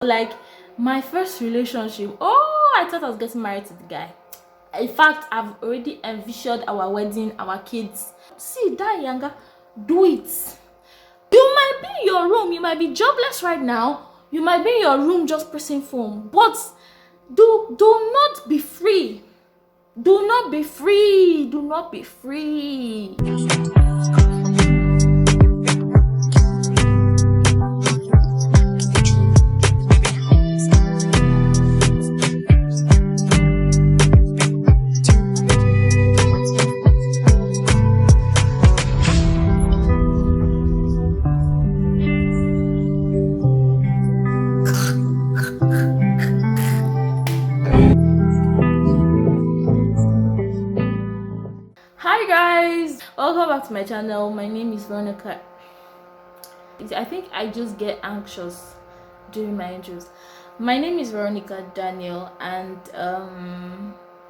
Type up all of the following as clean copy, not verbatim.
Like my first relationship, oh, I thought I was getting married to the guy. In fact, I've already envisioned our wedding, our kids. See that younger, do it. You might be in your room, you might be jobless right now, you might be in your room just pressing phone, but do not be free. Do not be free. Do not be free. Hi guys, welcome back to my channel. My name is Veronica. I think I just get anxious during my intros. My name is Veronica Daniel, and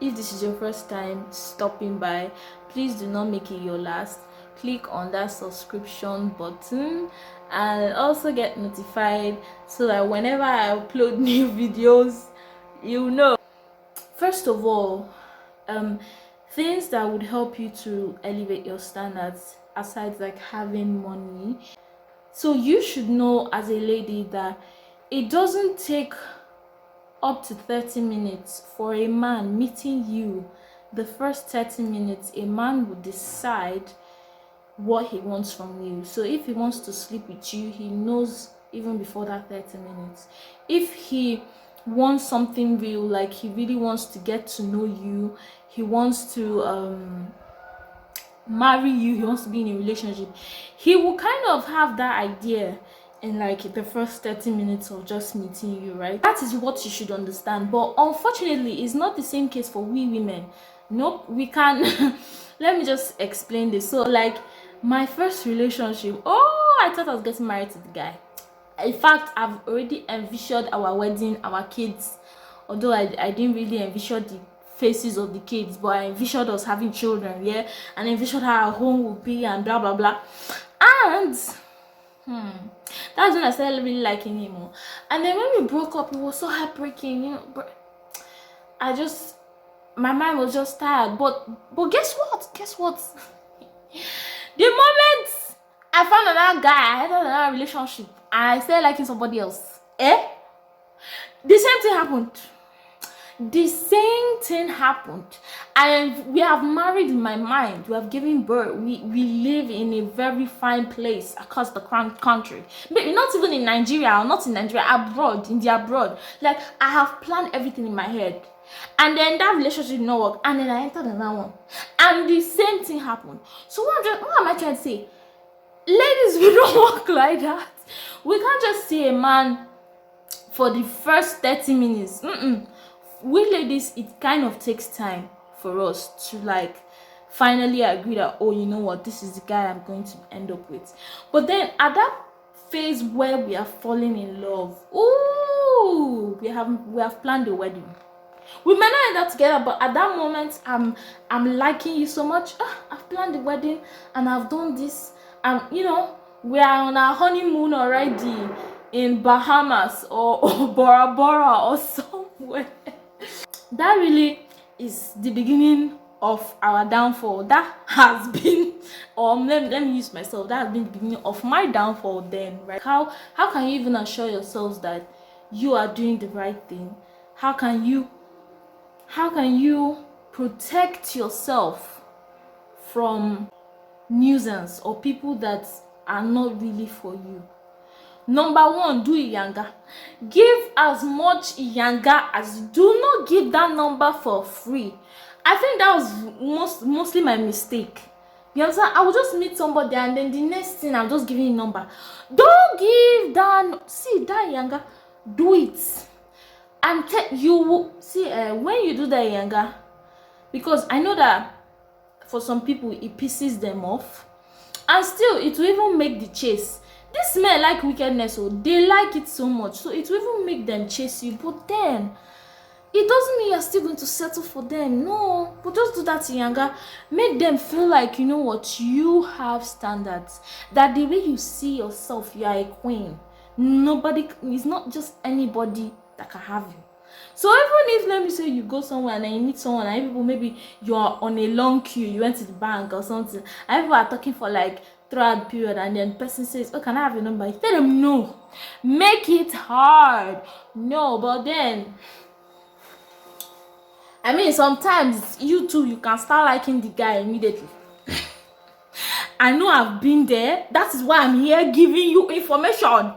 if this is your first time stopping by, please do not make it your last. Click on that subscription button and also get notified so that whenever I upload new videos, you know. First of all, things that would help you to elevate your standards aside like having money. So you should know as a lady that it doesn't take up to 30 minutes for a man meeting you. The first 30 minutes a man will decide what he wants from you. So if he wants to sleep with you, he knows even before that 30 minutes. If he wants something real, like he really wants to get to know you, he wants to marry you, he wants to be in a relationship, he will kind of have that idea in like the first 30 minutes of just meeting you, right? That is what you should understand. But unfortunately, it's not the same case for we women. Nope, we can let me just explain this. So like my first relationship, oh, I thought I was getting married to the guy. In fact, I've already envisioned our wedding, our kids, although I didn't really envision the faces of the kids, but I envisioned us having children, yeah, and envisioned how our home would be and blah blah blah. And that's when I started really liking him more. And then when we broke up, it was so heartbreaking, you know. I just, my mind was just tired. But guess what? Guess what? The moment I found another guy, I had another relationship, and I started liking somebody else, the same thing happened. The same thing happened, and we have married in my mind. We have given birth. We live in a very fine place across the country. Maybe not even in Nigeria, or not in Nigeria, abroad, in the abroad. Like I have planned everything in my head, and then that relationship did not work, and then I entered another one, and the same thing happened. So what am I trying to say? Ladies, we don't work like that. We can't just see a man for the first 30 minutes. We ladies, it kind of takes time for us to like finally agree that, oh, you know what, this is the guy I'm going to end up with. But then at that phase where we are falling in love, ooh, we have planned the wedding. We may not end up together, but at that moment I'm liking you so much. I've planned the wedding and I've done this, and you know, we are on our honeymoon already in Bahamas or Bora Bora or somewhere. That really is the beginning of our downfall. That has been, or let me use myself, that has been the beginning of my downfall then, right? How can you even assure yourselves that you are doing the right thing? How can you protect yourself from nuisance or people that are not really for you? Number one, do Iyanga. Give as much Iyanga as you. Do not give that number for free. I think that was mostly my mistake. You understand? I will just meet somebody and then the next thing I'm just giving a number. Don't give that. See that Iyanga. Do it. And you will see when you do that Iyanga, because I know that for some people it pisses them off, and still it will even make the chase. These men like wickedness, so they like it so much, so it will even make them chase you. But then it doesn't mean you're still going to settle for them. No, but just do that Iyanga. Make them feel like, you know what, you have standards, that the way you see yourself, you are a queen. Nobody, it's not just anybody that can have you. So even if, let me say, you go somewhere and then you meet someone and people, maybe you are on a long queue, you went to the bank or something, and people are talking for like throughout period, and then the person says, oh, can I have your number? You tell them no. Make it hard. No, but then I mean, sometimes you too, you can start liking the guy immediately. I know I've been there. That is why I'm here giving you information.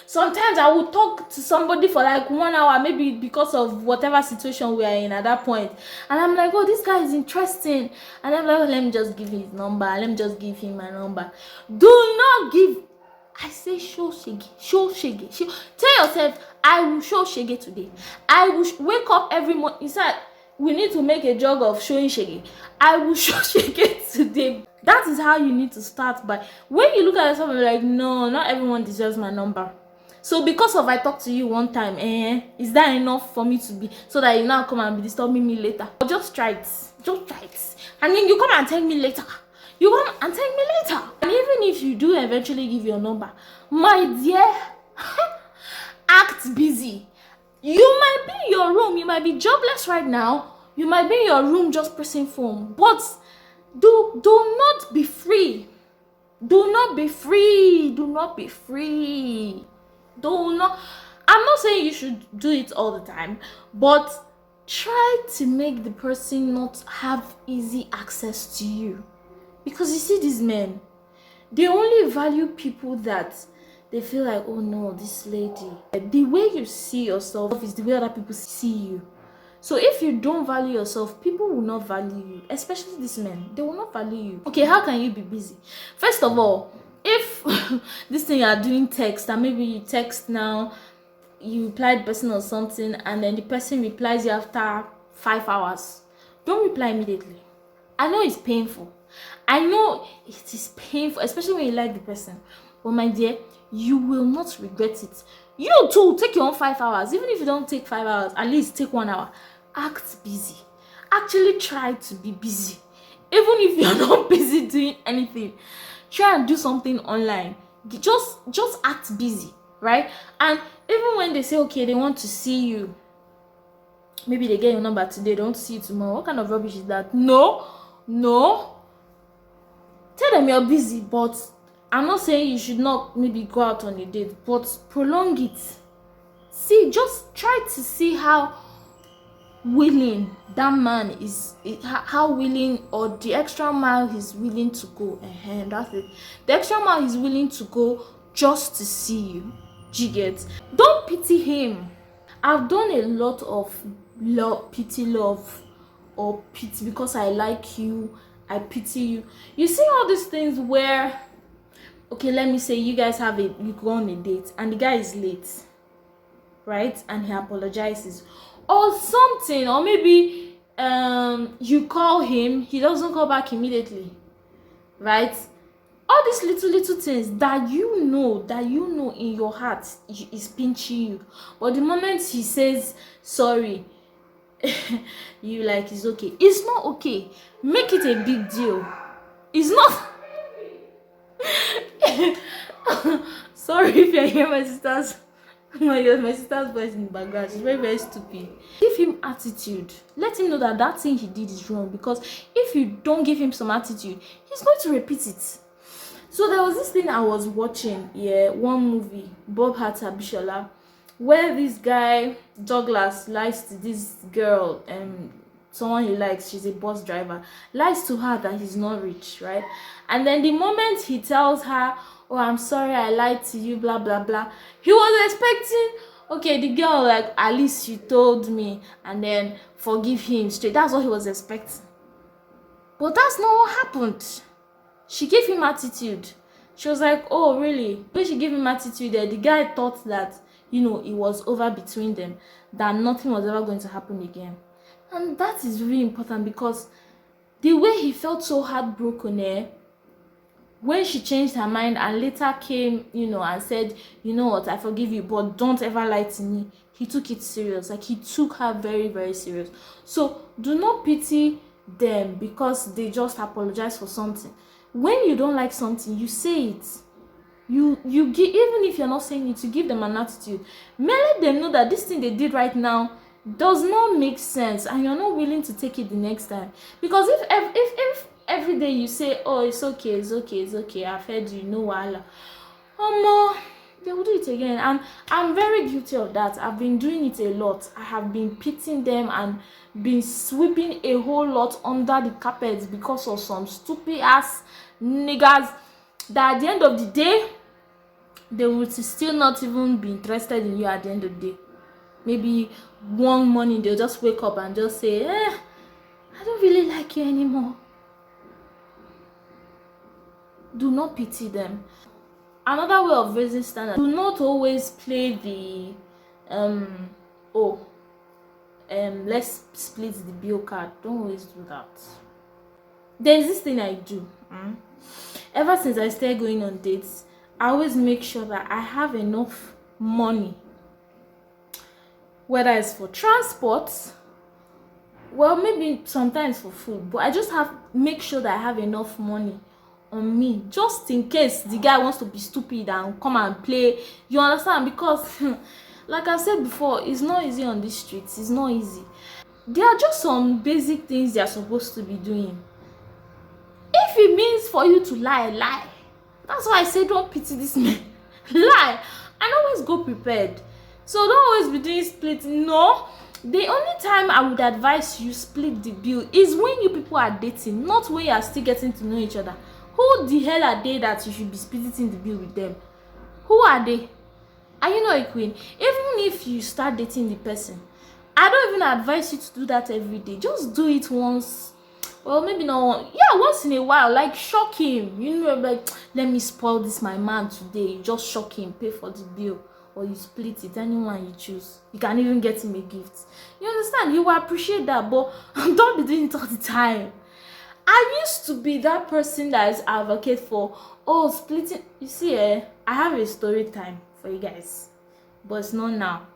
Sometimes I will talk to somebody for like 1 hour, maybe because of whatever situation we are in at that point. And I'm like, oh, this guy is interesting. And I'm like, oh, let me just give him his number. Let me just give him my number. Do not give. I say show shege. Show shege. Tell yourself, I will show shege today. I will wake up every morning. Inside, we need to make a jog of showing shege. I will show shege today. That is how you need to start by. When you look at yourself and be like, no, not everyone deserves my number. So because of I talked to you one time, is that enough for me to be, so that you now come and be disturbing me later? Just try it. Just try it. And then you come and tell me later. You come and tell me later. And even if you do eventually give your number, my dear, act busy. You might be in your room, you might be jobless right now, you might be in your room just pressing phone, but do not be free. Do not be free. Do not be free. Do not. I'm not saying you should do it all the time, but try to make the person not have easy access to you. Because you see, these men, they only value people that they feel like, oh no, this lady. The way you see yourself is the way other people see you. So if you don't value yourself, people will not value you. Especially these men, they will not value you. Okay, how can you be busy? First of all, if this thing you are doing text, and maybe you text now, you reply the person or something, and then the person replies you after 5 hours, don't reply immediately. I know it's painful. I know it is painful, especially when you like the person. But my dear, you will not regret it. You too, take your own 5 hours. Even if you don't take 5 hours, at least take 1 hour. Act busy. Actually try to be busy. Even if you're not busy doing anything, try and do something online. Just act busy, right? And even when they say, okay, they want to see you, maybe they get your number today, they want to see you tomorrow. What kind of rubbish is that? No. Tell them you're busy, but I'm not saying you should not maybe go out on a date, but prolong it. See, just try to see how willing that man is, how willing, or the extra mile he's willing to go. That's it. The extra mile he's willing to go just to see you. Do you get? Don't pity him. I've done a lot of love, or pity because I like you, I pity you. You see all these things where, okay, let me say you guys you go on a date and the guy is late, right? And he apologizes or something, or maybe you call him, he doesn't call back immediately, right? All these little things that you know in your heart is pinching you, but the moment he says sorry, you like, it's okay. It's not okay. Make it a big deal. It's not. Sorry if you hear my sister's voice in the background. She's very, very stupid. Give him attitude. Let him know that thing he did is wrong, because if you don't give him some attitude, he's going to repeat it. So there was this thing I was watching, one movie, Bob Hatter Bishola, where this guy Douglas lies to this girl, someone he likes, she's a bus driver, lies to her that he's not rich, right? And then the moment he tells her, oh, I'm sorry, I lied to you, blah blah blah, he was expecting, okay, the girl, like, at least you told me, and then forgive him straight. That's what he was expecting. But that's not what happened. She gave him attitude. She was like, oh, really? When she gave him attitude, the guy thought that, it was over between them, that nothing was ever going to happen again. And that is really important, because the way he felt so heartbroken, when she changed her mind and later came, and said, you know what, I forgive you, but don't ever lie to me, he took it serious. Like, he took her very, very serious. So do not pity them because they just apologize for something. When you don't like something, you say it. you give, even if you're not saying it, you give them an attitude. Let them know that this thing they did right now does not make sense, and you're not willing to take it the next time. Because if every day you say, oh, it's okay, it's okay, it's okay, I've heard you, no wahala, they will do it again. And I'm very guilty of that. I've been doing it a lot. I have been pitying them and been sweeping a whole lot under the carpet because of some stupid ass niggas that at the end of the day, they would still not even be interested in you at the end of the day. Maybe one morning they'll just wake up and just say, I don't really like you anymore. Do not pity them. Another way of raising standards: do not always play the let's split the bill card. Don't always do that. There's this thing I do. Ever since I started going on dates, I always make sure that I have enough money, whether it's for transport, well, maybe sometimes for food, but I just make sure that I have enough money on me, just in case the guy wants to be stupid and come and play. You understand? Because like I said before, it's not easy on these streets. It's not easy. There are just some basic things they are supposed to be doing. If it means for you to lie, lie. That's why I say don't pity this man. Lie and always go prepared. So don't always be doing splitting. No, the only time I would advise you split the bill is when you people are dating, not when you are still getting to know each other. Who the hell are they that you should be splitting the bill with them? Who are they? Are you not a queen? Even if you start dating the person, I don't even advise you to do that every day. Just do it once. Well, maybe not. Yeah, once in a while. Like, shock him. You know, like, let me spoil this my man today. You just shock him, pay for the bill, or you split it. Anyone you choose. You can even get him a gift. You understand? You will appreciate that, but don't be doing it all the time. I used to be that person that is advocate for, splitting. You see, I have a story time for you guys, but it's not now.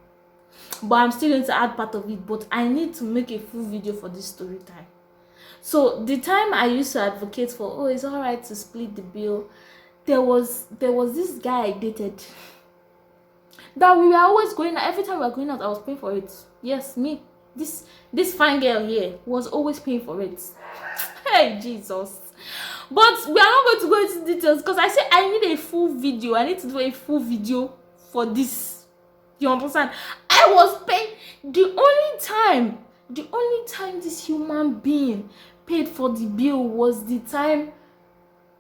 But I'm still going to add part of it, but I need to make a full video for this story time. So the time I used to advocate for, it's all right to split the bill, there was this guy I dated that we were always going out. Every time we were going out, I was paying for it. Yes, me, this fine girl here was always paying for it. Hey, Jesus. But we are not going to go into details because I said I need a full video. I need to do a full video for this. You understand? I was paying. The only time this human being paid for the bill was the time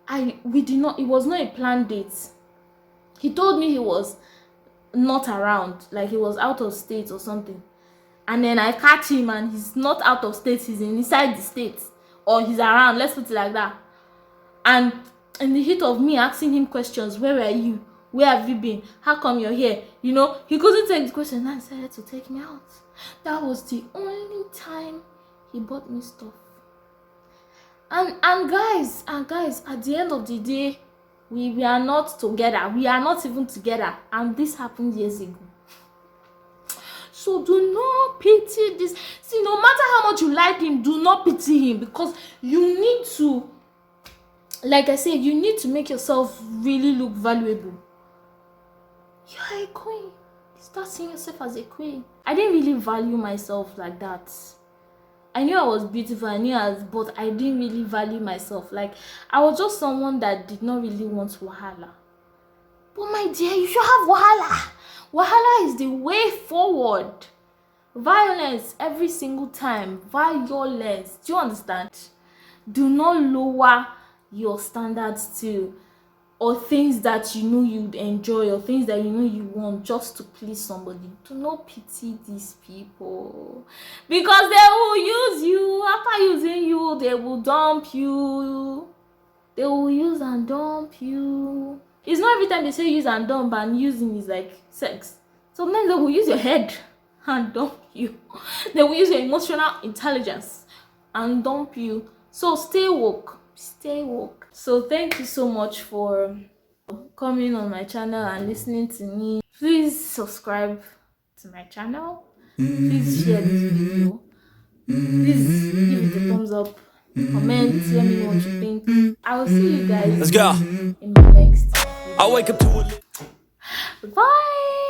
it was not a planned date. He told me he was not around, like he was out of state or something. And then I catch him and he's not out of state, he's inside the state. Or he's around, let's put it like that. And in the heat of me asking him questions, where were you? Where have you been? How come you're here? You know, he couldn't take the question and decided to take me out. That was the only time he bought me stuff. And guys, at the end of the day, we are not together. We are not even together. And this happened years ago. So do not pity this. See, no matter how much you like him, do not pity him, because you need to, like I said, you need to make yourself really look valuable. You're a queen. Start seeing yourself as a queen. I didn't really value myself like that. I knew I was beautiful, but I didn't really value myself. Like, I was just someone that did not really want wahala. But my dear, you should have wahala. Wahala is the way forward. Violence every single time. Violence. Do you understand? Do not lower your standards to, or things that you know you'd enjoy, or things that you know you want just to please somebody. Do not pity these people, because they will use you. After using you, they will dump you. They will use and dump you. It's not every time they say use and dump, and using is like sex. Sometimes they will use your head and dump you. They will use your emotional intelligence and dump you. So stay woke. Stay woke. So thank you so much for coming on my channel and listening to me. Please subscribe to my channel. Please share this video. Please give it a thumbs up. Comment. Let me know what you think. I will see you guys. Let's go. In my next video. I wake up to a Bye.